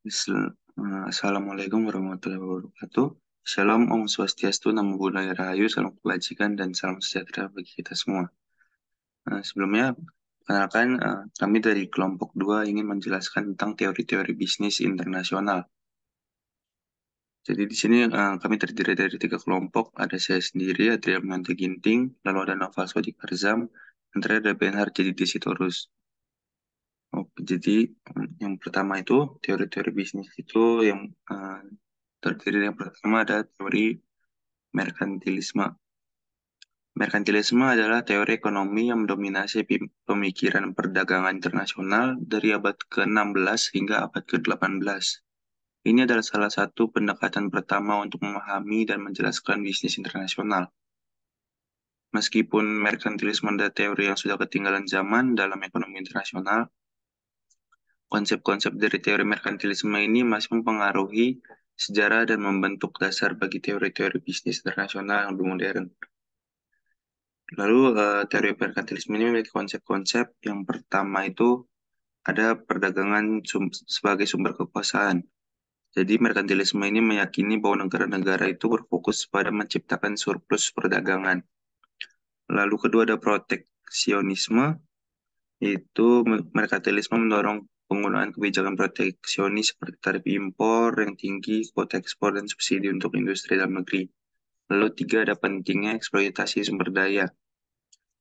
Assalamualaikum warahmatullahi wabarakatuh. Shalom, Om Swastiastu, Namo Buddhaya Rahayu, salam kebajikan, dan salam sejahtera bagi kita semua. Sebelumnya, perkenalkan, kami dari kelompok 2 ingin menjelaskan tentang teori-teori bisnis internasional. Jadi di sini kami terdiri dari 3 kelompok, ada saya sendiri, Adrian Mante Ginting, lalu ada Noval Sodik Arzam, dan terakhir ada Benhar jadi Desitorus. Jadi yang pertama itu teori-teori bisnis itu yang terdiri yang pertama ada teori merkantilisme. Merkantilisme adalah teori ekonomi yang mendominasi pemikiran perdagangan internasional dari abad ke-16 hingga abad ke-18. Ini adalah salah satu pendekatan pertama untuk memahami dan menjelaskan bisnis internasional. Meskipun merkantilisme adalah teori yang sudah ketinggalan zaman dalam ekonomi internasional, konsep-konsep dari teori merkantilisme ini masih mempengaruhi sejarah dan membentuk dasar bagi teori-teori bisnis internasional yang lebih modern. Lalu, teori merkantilisme ini memiliki konsep-konsep yang pertama itu ada perdagangan sebagai sumber kekuasaan. Jadi, merkantilisme ini meyakini bahwa negara-negara itu berfokus pada menciptakan surplus perdagangan. Lalu kedua ada proteksionisme, yaitu merkantilisme mendorong penggunaan kebijakan proteksionis seperti tarif impor yang tinggi, kuota ekspor, dan subsidi untuk industri dalam negeri. Lalu tiga ada pentingnya eksploitasi sumber daya.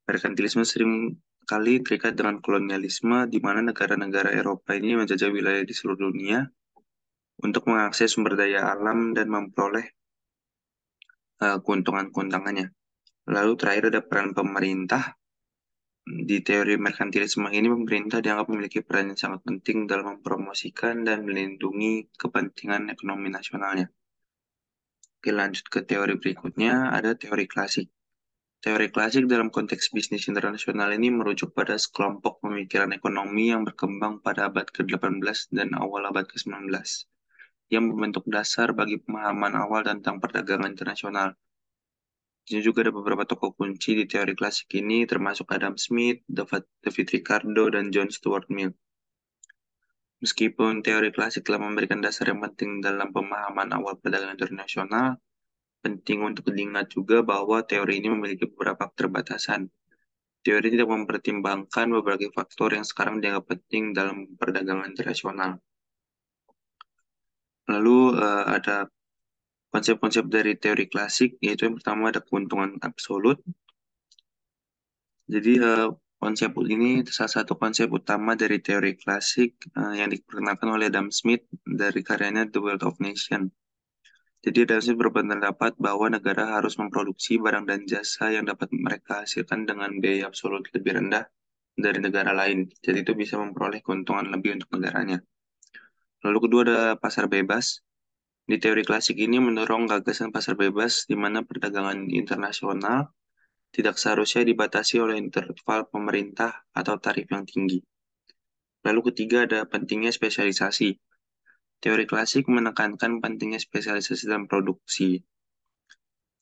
Merkantilisme sering kali terikat dengan kolonialisme, di mana negara-negara Eropa ini menjajah wilayah di seluruh dunia untuk mengakses sumber daya alam dan memperoleh keuntungan-keuntungannya. Lalu terakhir ada peran pemerintah. Di teori merkantilisme ini, pemerintah dianggap memiliki peran yang sangat penting dalam mempromosikan dan melindungi kepentingan ekonomi nasionalnya. Oke, lanjut ke teori berikutnya, ada teori klasik. Teori klasik dalam konteks bisnis internasional ini merujuk pada sekelompok pemikiran ekonomi yang berkembang pada abad ke-18 dan awal abad ke-19, yang membentuk dasar bagi pemahaman awal tentang perdagangan internasional. Di sini juga ada beberapa tokoh kunci di teori klasik ini, termasuk Adam Smith, David Ricardo, dan John Stuart Mill. Meskipun teori klasik telah memberikan dasar yang penting dalam pemahaman awal perdagangan internasional, penting untuk diingat juga bahwa teori ini memiliki beberapa keterbatasan. Teori tidak mempertimbangkan berbagai faktor yang sekarang dianggap penting dalam perdagangan internasional. Lalu ada konsep-konsep dari teori klasik, yaitu yang pertama ada keuntungan absolut. Jadi konsep ini salah satu konsep utama dari teori klasik yang diperkenalkan oleh Adam Smith dari karyanya The Wealth of Nations. Jadi Adam Smith berpendapat bahwa negara harus memproduksi barang dan jasa yang dapat mereka hasilkan dengan biaya absolut lebih rendah dari negara lain. Jadi itu bisa memperoleh keuntungan lebih untuk negaranya. Lalu kedua ada pasar bebas. Di teori klasik ini mendorong gagasan pasar bebas di mana perdagangan internasional tidak seharusnya dibatasi oleh interval pemerintah atau tarif yang tinggi. Lalu ketiga ada pentingnya spesialisasi. Teori klasik menekankan pentingnya spesialisasi dalam produksi.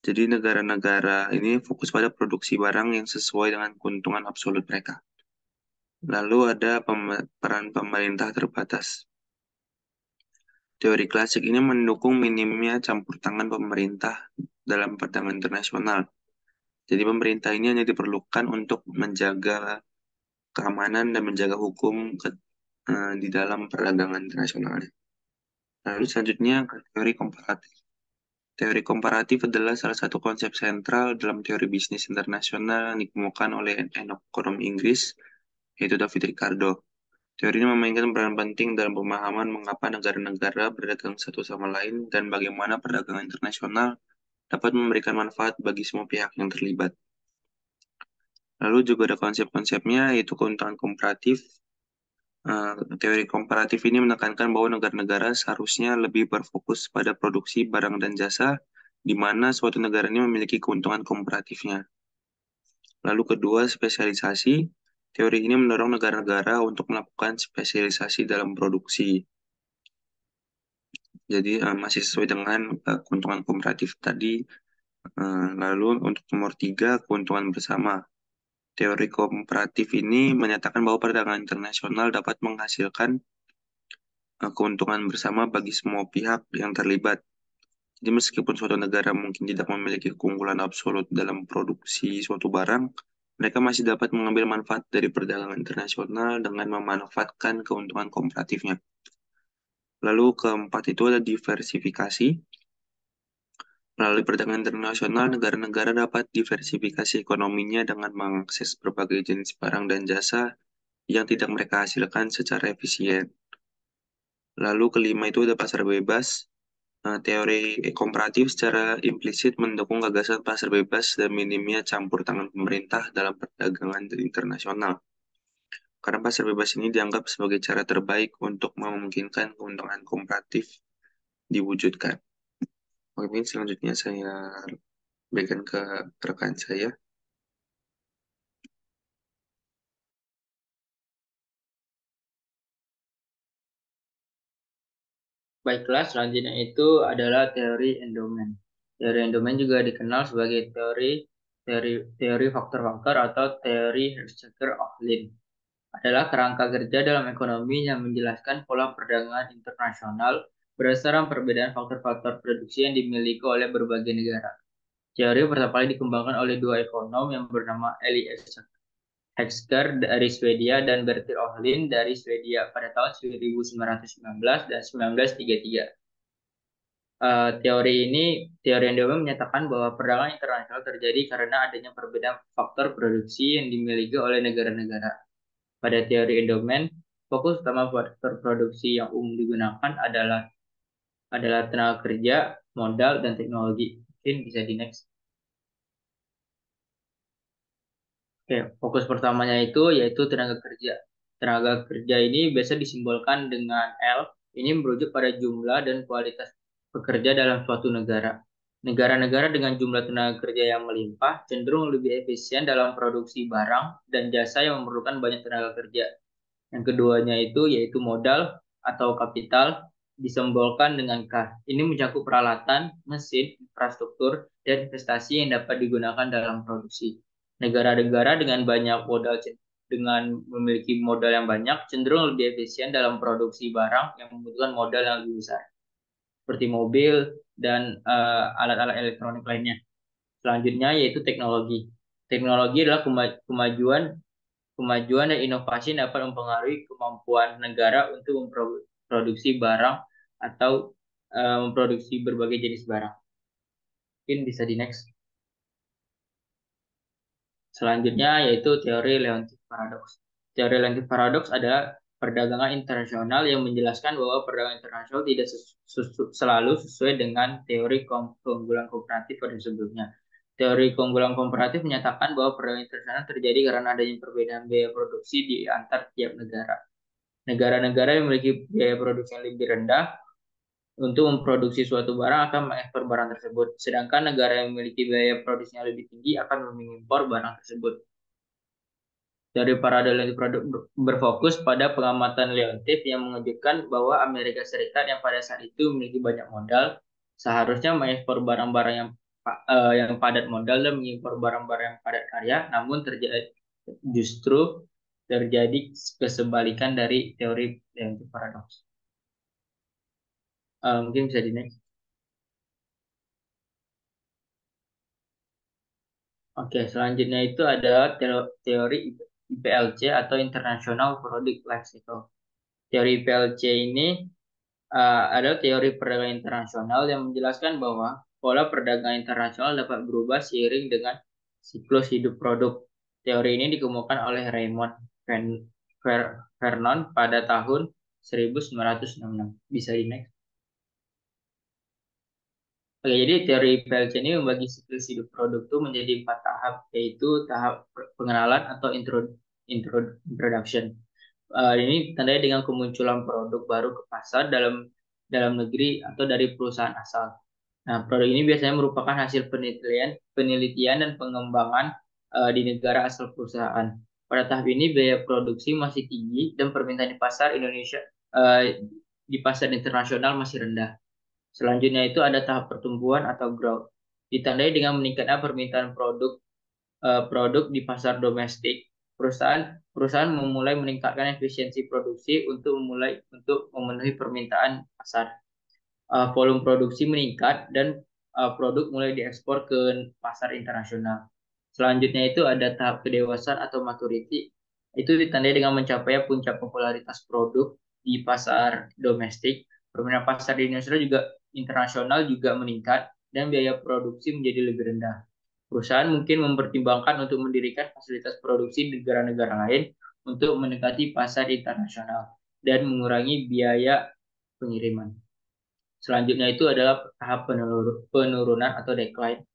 Jadi negara-negara ini fokus pada produksi barang yang sesuai dengan keuntungan absolut mereka. Lalu ada peran pemerintah terbatas. Teori klasik ini mendukung minimnya campur tangan pemerintah dalam perdagangan internasional. Jadi pemerintah ini hanya diperlukan untuk menjaga keamanan dan menjaga hukum di dalam perdagangan internasional. Lalu selanjutnya teori komparatif. Teori komparatif adalah salah satu konsep sentral dalam teori bisnis internasional yang dikemukakan oleh ekonom Inggris, yaitu David Ricardo. Teori ini memainkan peran penting dalam pemahaman mengapa negara-negara berdagang satu sama lain dan bagaimana perdagangan internasional dapat memberikan manfaat bagi semua pihak yang terlibat. Lalu juga ada konsep-konsepnya, yaitu keuntungan komparatif. Teori komparatif ini menekankan bahwa negara-negara seharusnya lebih berfokus pada produksi barang dan jasa, di mana suatu negara ini memiliki keuntungan komparatifnya. Lalu kedua, spesialisasi. Teori ini mendorong negara-negara untuk melakukan spesialisasi dalam produksi. Jadi masih sesuai dengan keuntungan komparatif tadi. Lalu untuk nomor tiga, keuntungan bersama. Teori komparatif ini menyatakan bahwa perdagangan internasional dapat menghasilkan keuntungan bersama bagi semua pihak yang terlibat. Jadi meskipun suatu negara mungkin tidak memiliki keunggulan absolut dalam produksi suatu barang, mereka masih dapat mengambil manfaat dari perdagangan internasional dengan memanfaatkan keuntungan komparatifnya. Lalu keempat itu ada diversifikasi. Melalui perdagangan internasional, negara-negara dapat diversifikasi ekonominya dengan mengakses berbagai jenis barang dan jasa yang tidak mereka hasilkan secara efisien. Lalu kelima itu ada pasar bebas. Teori komparatif secara implisit mendukung gagasan pasar bebas dan minimnya campur tangan pemerintah dalam perdagangan internasional. Karena pasar bebas ini dianggap sebagai cara terbaik untuk memungkinkan keuntungan komparatif diwujudkan. Mungkin selanjutnya saya berikan ke rekan saya. Baiklah, selanjutnya itu adalah teori endowment. Teori endowment juga dikenal sebagai teori faktor-faktor atau teori Hershberger-Ohlin. Adalah kerangka kerja dalam ekonomi yang menjelaskan pola perdagangan internasional berdasarkan perbedaan faktor-faktor produksi yang dimiliki oleh berbagai negara. Teori pertama kali dikembangkan oleh dua ekonom yang bernama Elias Hetzger dari Swedia dan Bertil Ohlin dari Swedia pada tahun 1919 dan 1933. Teori endowment menyatakan bahwa perdagangan internasional terjadi karena adanya perbedaan faktor produksi yang dimiliki oleh negara-negara. Pada teori endowment, fokus utama faktor produksi yang umum digunakan adalah tenaga kerja, modal, dan teknologi. Mungkin bisa di next. Oke, fokus pertamanya itu yaitu tenaga kerja. Tenaga kerja ini biasa disimbolkan dengan L. Ini merujuk pada jumlah dan kualitas pekerja dalam suatu negara. Negara-negara dengan jumlah tenaga kerja yang melimpah cenderung lebih efisien dalam produksi barang dan jasa yang memerlukan banyak tenaga kerja. Yang keduanya itu yaitu modal atau kapital disimbolkan dengan K. Ini mencakup peralatan, mesin, infrastruktur, dan investasi yang dapat digunakan dalam produksi. Negara-negara dengan memiliki modal yang banyak cenderung lebih efisien dalam produksi barang yang membutuhkan modal yang lebih besar, seperti mobil dan alat-alat elektronik lainnya. Selanjutnya yaitu teknologi. Teknologi adalah kemajuan Kemajuan dan inovasi dapat mempengaruhi kemampuan negara untuk memproduksi barang atau memproduksi berbagai jenis barang. Mungkin bisa di next. Selanjutnya yaitu teori Leontief Paradox. Teori Leontief Paradox adalah perdagangan internasional yang menjelaskan bahwa perdagangan internasional tidak selalu sesuai dengan teori keunggulan komparatif pada sebelumnya. Teori keunggulan komparatif menyatakan bahwa perdagangan internasional terjadi karena adanya perbedaan biaya produksi di antar tiap negara. Negara-negara yang memiliki biaya produksi yang lebih rendah untuk memproduksi suatu barang akan mengekspor barang tersebut, sedangkan negara yang memiliki biaya produksi yang lebih tinggi akan mengimpor barang tersebut. Dari parade Leontief berfokus pada pengamatan Leontief yang mengejutkan bahwa Amerika Serikat yang pada saat itu memiliki banyak modal seharusnya mengekspor barang-barang yang padat modal dan mengimpor barang-barang yang padat karya, namun justru terjadi kesebalikan dari teori Leontief paradox. Mungkin bisa di next. Oke, selanjutnya itu ada teori IPLC atau International Product Life Cycle. Teori IPLC ini adalah teori perdagangan internasional yang menjelaskan bahwa pola perdagangan internasional dapat berubah seiring dengan siklus hidup produk. Teori ini dikemukakan oleh Raymond Vernon pada tahun 1966. Bisa di next. Oke, jadi teori PLC ini membagi siklus hidup produk itu menjadi 4 tahap, yaitu tahap pengenalan atau introduction. Ini tandanya dengan kemunculan produk baru ke pasar dalam negeri atau dari perusahaan asal. Nah, produk ini biasanya merupakan hasil penelitian dan pengembangan di negara asal perusahaan. Pada tahap ini biaya produksi masih tinggi dan permintaan di pasar internasional masih rendah. Selanjutnya itu ada tahap pertumbuhan atau growth. Ditandai dengan meningkatnya permintaan produk di pasar domestik. perusahaan memulai meningkatkan efisiensi produksi untuk memenuhi permintaan pasar. Volume produksi meningkat dan produk mulai diekspor ke pasar internasional. Selanjutnya itu ada tahap kedewasaan atau maturity. Itu ditandai dengan mencapai puncak popularitas produk di pasar domestik. Permintaan pasar di Indonesia juga internasional juga meningkat dan biaya produksi menjadi lebih rendah. Perusahaan mungkin mempertimbangkan untuk mendirikan fasilitas produksi di negara-negara lain untuk mendekati pasar internasional dan mengurangi biaya pengiriman. Selanjutnya itu adalah tahap penurunan atau decline.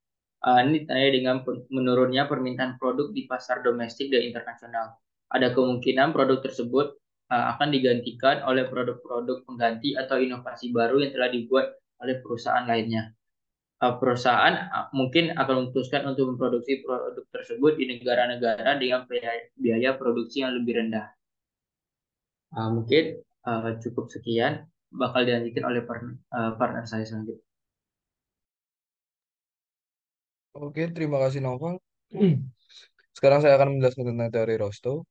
Ini ditandai dengan menurunnya permintaan produk di pasar domestik dan internasional. Ada kemungkinan produk tersebut akan digantikan oleh produk-produk pengganti atau inovasi baru yang telah dibuat oleh perusahaan lainnya. Perusahaan mungkin akan memutuskan untuk memproduksi produk tersebut di negara-negara dengan biaya produksi yang lebih rendah. Mungkin cukup sekian, bakal dilanjutkan oleh partner saya selanjutnya. Oke, terima kasih Novel. Sekarang saya akan menjelaskan tentang teori Rostow.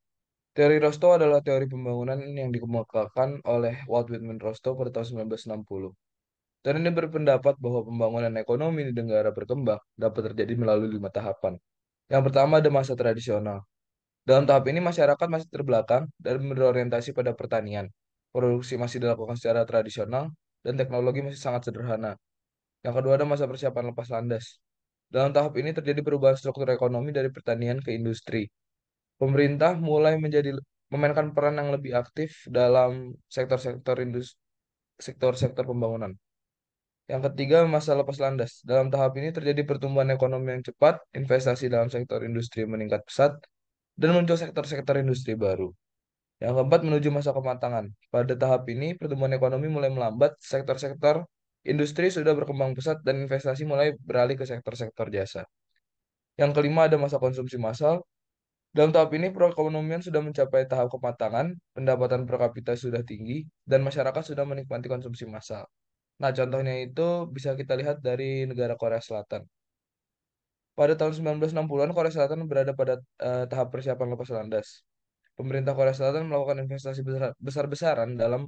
Teori Rostow adalah teori pembangunan yang dikemukakan oleh Walt Whitman Rostow pada tahun 1960. Teori ini berpendapat bahwa pembangunan ekonomi di negara berkembang dapat terjadi melalui 5 tahapan. Yang pertama ada masa tradisional. Dalam tahap ini masyarakat masih terbelakang dan berorientasi pada pertanian. Produksi masih dilakukan secara tradisional dan teknologi masih sangat sederhana. Yang kedua ada masa persiapan lepas landas. Dalam tahap ini terjadi perubahan struktur ekonomi dari pertanian ke industri. Pemerintah mulai memainkan peran yang lebih aktif dalam sektor-sektor pembangunan. Yang ketiga, masa lepas landas. Dalam tahap ini terjadi pertumbuhan ekonomi yang cepat, investasi dalam sektor industri meningkat pesat, dan muncul sektor-sektor industri baru. Yang keempat, menuju masa kematangan. Pada tahap ini, pertumbuhan ekonomi mulai melambat, sektor-sektor industri sudah berkembang pesat, dan investasi mulai beralih ke sektor-sektor jasa. Yang kelima, ada masa konsumsi massal. Dalam tahap ini, perekonomian sudah mencapai tahap kematangan, pendapatan per kapita sudah tinggi, dan masyarakat sudah menikmati konsumsi massal. Nah, contohnya itu bisa kita lihat dari negara Korea Selatan. Pada tahun 1960-an, Korea Selatan berada pada tahap persiapan lepas landas. Pemerintah Korea Selatan melakukan investasi besar-besaran dalam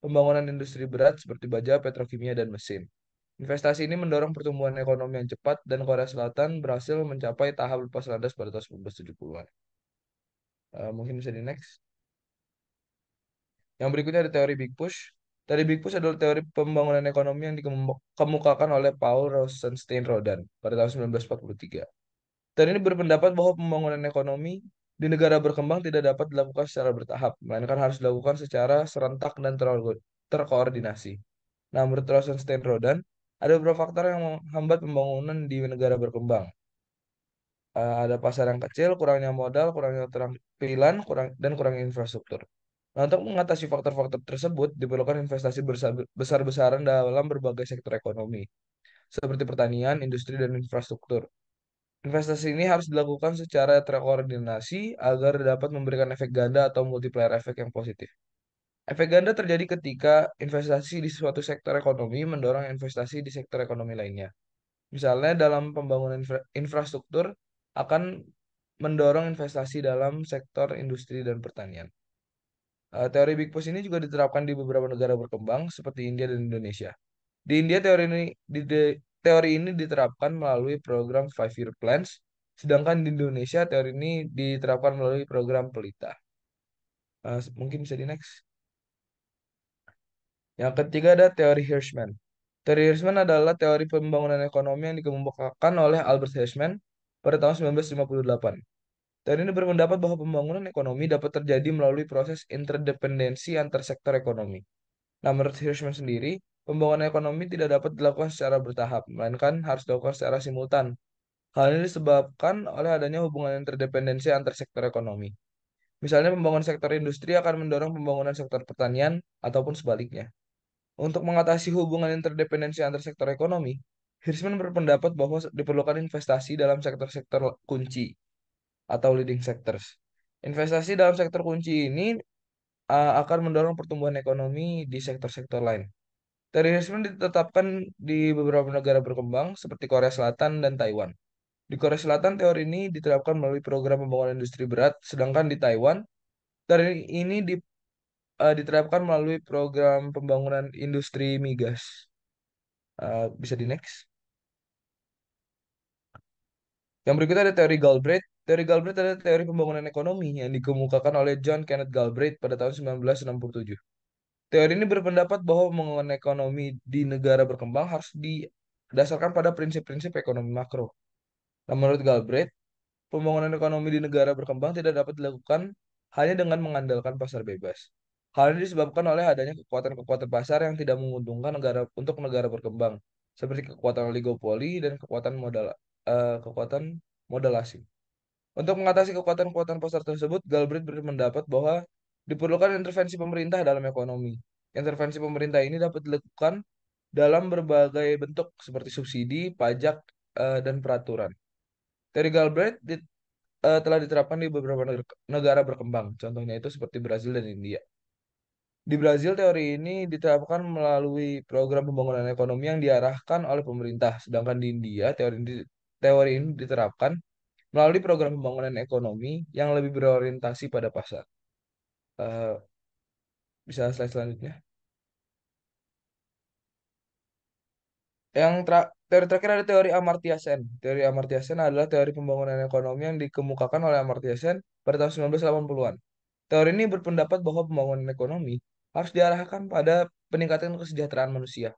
pembangunan industri berat seperti baja, petrokimia, dan mesin. Investasi ini mendorong pertumbuhan ekonomi yang cepat dan Korea Selatan berhasil mencapai tahap lepas landas pada tahun 1970-an. Mungkin bisa di next. Yang berikutnya ada teori Big Push. Teori Big Push adalah teori pembangunan ekonomi yang dikemukakan oleh Paul Rosenstein-Rodan pada tahun 1943. Teori ini berpendapat bahwa pembangunan ekonomi di negara berkembang tidak dapat dilakukan secara bertahap, melainkan harus dilakukan secara serentak dan terkoordinasi. Nah, menurut Rosenstein-Rodan, ada beberapa faktor yang menghambat pembangunan di negara berkembang. Ada pasar yang kecil, kurangnya modal, kurangnya keterampilan, dan kurangnya infrastruktur. Nah, untuk mengatasi faktor-faktor tersebut, diperlukan investasi besar-besaran dalam berbagai sektor ekonomi, seperti pertanian, industri, dan infrastruktur. Investasi ini harus dilakukan secara terkoordinasi agar dapat memberikan efek ganda atau multiplier efek yang positif. Efek ganda terjadi ketika investasi di suatu sektor ekonomi mendorong investasi di sektor ekonomi lainnya. Misalnya dalam pembangunan infrastruktur akan mendorong investasi dalam sektor industri dan pertanian. Teori Big Push ini juga diterapkan di beberapa negara berkembang seperti India dan Indonesia. Di India teori ini diterapkan melalui program Five Year Plans, sedangkan di Indonesia teori ini diterapkan melalui program Pelita. Mungkin bisa di next. Yang ketiga ada teori Hirschman. Teori Hirschman adalah teori pembangunan ekonomi yang dikemukakan oleh Albert Hirschman pada tahun 1958. Teori ini berpendapat bahwa pembangunan ekonomi dapat terjadi melalui proses interdependensi antar sektor ekonomi. Nah, menurut Hirschman sendiri, pembangunan ekonomi tidak dapat dilakukan secara bertahap, melainkan harus dilakukan secara simultan. Hal ini disebabkan oleh adanya hubungan interdependensi antar sektor ekonomi. Misalnya, pembangunan sektor industri akan mendorong pembangunan sektor pertanian, ataupun sebaliknya. Untuk mengatasi hubungan interdependensi antar sektor ekonomi, Hirschman berpendapat bahwa diperlukan investasi dalam sektor-sektor kunci atau leading sectors. Investasi dalam sektor kunci ini akan mendorong pertumbuhan ekonomi di sektor-sektor lain. Terorisme ditetapkan di beberapa negara berkembang seperti Korea Selatan dan Taiwan. Di Korea Selatan, teori ini diterapkan melalui program pembangunan industri berat, sedangkan di Taiwan, teori ini diterapkan melalui program pembangunan industri migas. Bisa di next. Yang berikutnya ada teori Galbraith. Teori Galbraith adalah teori pembangunan ekonomi yang dikemukakan oleh John Kenneth Galbraith pada tahun 1967. Teori ini berpendapat bahwa pembangunan ekonomi di negara berkembang harus didasarkan pada prinsip-prinsip ekonomi makro. Nah, menurut Galbraith, pembangunan ekonomi di negara berkembang tidak dapat dilakukan hanya dengan mengandalkan pasar bebas. Hal ini disebabkan oleh adanya kekuatan-kekuatan pasar yang tidak menguntungkan negara berkembang, seperti kekuatan oligopoli dan kekuatan modal asing. Untuk mengatasi kekuatan-kekuatan pasar tersebut, Galbraith berpendapat bahwa diperlukan intervensi pemerintah dalam ekonomi. Intervensi pemerintah ini dapat dilakukan dalam berbagai bentuk seperti subsidi, pajak, dan peraturan. Teori Galbraith telah diterapkan di beberapa negara berkembang, contohnya itu seperti Brazil dan India. Di Brazil, teori ini diterapkan melalui program pembangunan ekonomi yang diarahkan oleh pemerintah, sedangkan di India, teori ini diterapkan melalui program pembangunan ekonomi yang lebih berorientasi pada pasar. Eh, Bisa slide selanjutnya. Teori terakhir ada teori Amartya Sen. Teori Amartya Sen adalah teori pembangunan ekonomi yang dikemukakan oleh Amartya Sen pada tahun 1980-an. Teori ini berpendapat bahwa pembangunan ekonomi harus diarahkan pada peningkatan kesejahteraan manusia.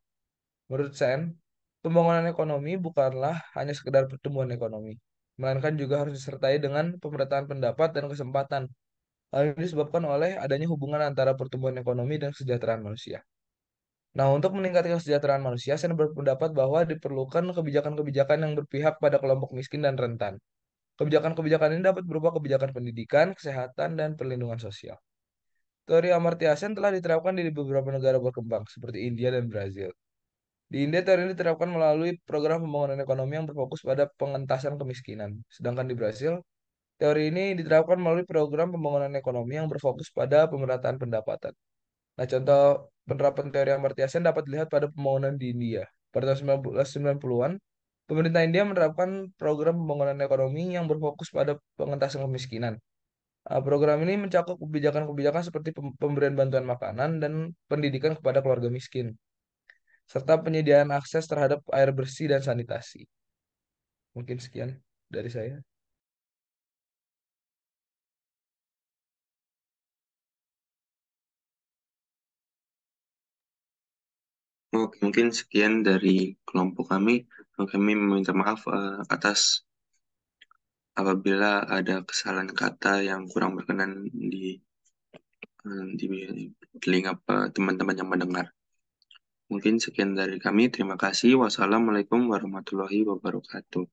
Menurut Sen, pembangunan ekonomi bukanlah hanya sekedar pertumbuhan ekonomi, melainkan juga harus disertai dengan pemerataan pendapat dan kesempatan. Hal ini disebabkan oleh adanya hubungan antara pertumbuhan ekonomi dan kesejahteraan manusia. Nah, untuk meningkatkan kesejahteraan manusia, saya berpendapat bahwa diperlukan kebijakan-kebijakan yang berpihak pada kelompok miskin dan rentan. Kebijakan-kebijakan ini dapat berupa kebijakan pendidikan, kesehatan, dan perlindungan sosial. Teori Amartya Sen telah diterapkan di beberapa negara berkembang, seperti India dan Brazil. Di India, teori ini diterapkan melalui program pembangunan ekonomi yang berfokus pada pengentasan kemiskinan. Sedangkan di Brasil, teori ini diterapkan melalui program pembangunan ekonomi yang berfokus pada pemerataan pendapatan. Nah, contoh penerapan teori Amartya Sen dapat dilihat pada pembangunan di India. Pada tahun 1990-an, pemerintah India menerapkan program pembangunan ekonomi yang berfokus pada pengentasan kemiskinan. Program ini mencakup kebijakan-kebijakan seperti pemberian bantuan makanan dan pendidikan kepada keluarga miskin, serta penyediaan akses terhadap air bersih dan sanitasi. Mungkin sekian dari saya. Oke, mungkin sekian dari kelompok kami. Kami meminta maaf atas apabila ada kesalahan kata yang kurang berkenan di telinga teman-teman yang mendengar. Mungkin sekian dari kami. Terima kasih. Wassalamualaikum warahmatullahi wabarakatuh.